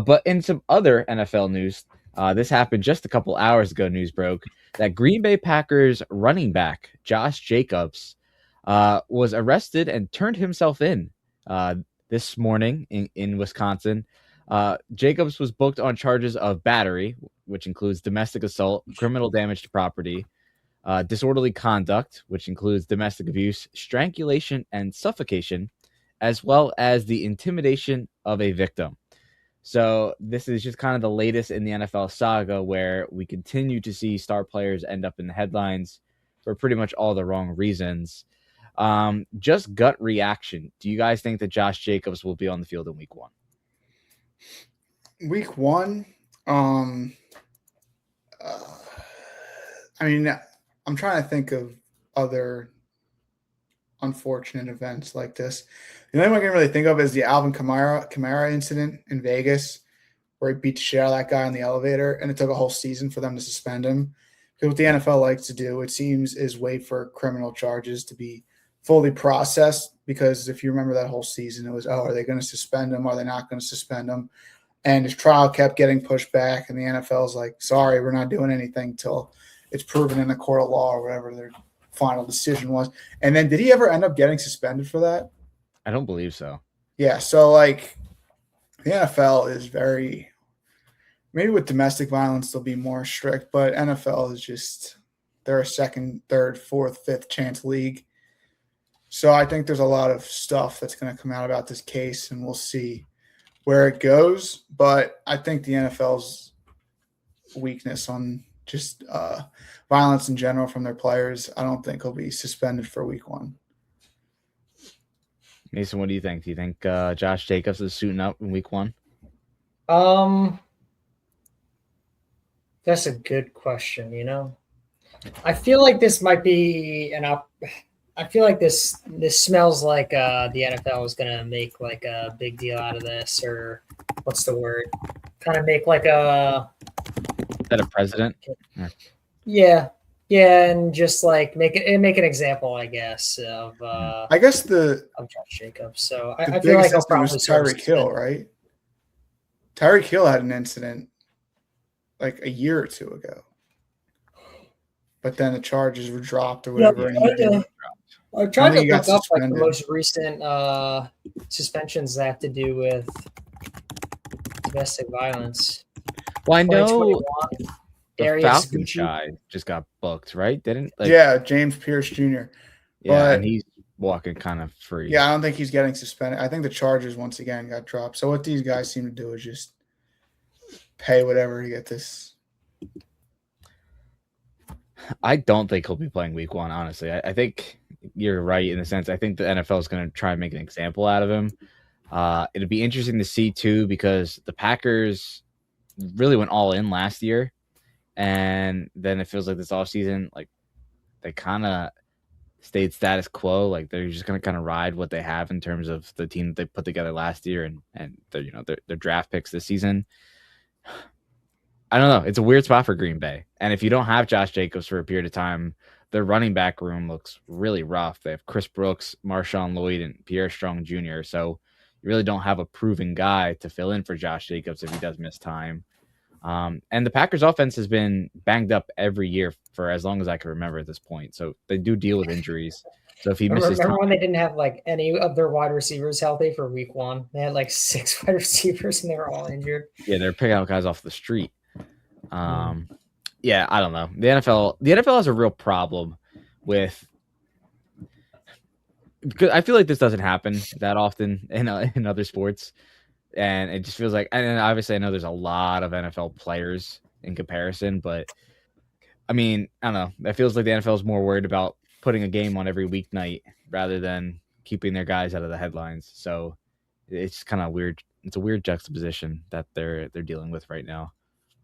But in some other NFL news, this happened just a couple hours ago. News broke that Green Bay Packers running back Josh Jacobs was arrested and turned himself in uh, this morning in Wisconsin. Jacobs was booked on charges of battery, which includes domestic assault, criminal damage to property, disorderly conduct, which includes domestic abuse, strangulation, and suffocation, as well as the intimidation of a victim. So this is just kind of the latest in the NFL saga where we continue to see star players end up in the headlines for pretty much all the wrong reasons. Just gut reaction. Do you guys think that Josh Jacobs will be on the field in week 1? Week 1, I mean, I'm trying to think of other unfortunate events like this. The only one I can really think of is the Alvin Kamara incident in Vegas, where he beat the shit out of that guy in the elevator, and it took a whole season for them to suspend him. Because what the NFL likes to do, it seems, is wait for criminal charges to be fully processed. Because if you remember that whole season, it was, are they going to suspend him? Are they not going to suspend him? And his trial kept getting pushed back, and the NFL's like, sorry, we're not doing anything till it's proven in a court of law or whatever their final decision was. And then did he ever end up getting suspended for that? I don't believe so. Yeah, so like the NFL is very – maybe with domestic violence they'll be more strict, but NFL is just – they're a second, third, fourth, fifth chance league. So I think there's a lot of stuff that's going to come out about this case, and we'll see where it goes. But I think the NFL's weakness on just violence in general from their players, I don't think he'll be suspended for week 1. Mason, what do you think? Do you think Josh Jacobs is suiting up in week 1? That's a good question, I feel like this might be I feel like this smells like the NFL is going to make like a big deal out of this, or what's the word? Kind of make like a president? Yeah, and just like make an example, I guess, of I guess of Josh Jacobs. So I feel like it was Tyreek Hill, right? Tyreek Hill had an incident like a year or two ago, but then the charges were dropped or whatever. I tried to look up like the most recent suspensions that have to do with domestic violence. Well, I know the Falcons guy just got booked, right? James Pierce Jr. Yeah, and he's walking kind of free. Yeah, I don't think he's getting suspended. I think the charges once again got dropped. So what these guys seem to do is just pay whatever to get this. I don't think he'll be playing week 1, honestly. I think you're right in the sense I think the NFL is going to try and make an example out of him. It'd be interesting to see, too, because the Packers really went all in last year. And then it feels like this offseason, like they kind of stayed status quo. Like they're just going to kind of ride what they have in terms of the team that they put together last year and their draft picks this season. I don't know. It's a weird spot for Green Bay. And if you don't have Josh Jacobs for a period of time, their running back room looks really rough. They have Chris Brooks, Marshawn Lloyd, and Pierre Strong Jr. So you really don't have a proven guy to fill in for Josh Jacobs if he does miss time. And the Packers offense has been banged up every year for as long as I can remember at this point. So they do deal with injuries. So if he misses time, when they didn't have like any of their wide receivers healthy for week 1, they had like 6 wide receivers and they were all injured. Yeah, they're picking out guys off the street. Yeah, I don't know. The NFL has a real problem with, because I feel like this doesn't happen that often in other sports. And it just feels like, and obviously I know there's a lot of NFL players in comparison, but I mean, I don't know. It feels like the NFL is more worried about putting a game on every weeknight rather than keeping their guys out of the headlines. So it's kind of weird. It's a weird juxtaposition that they're dealing with right now.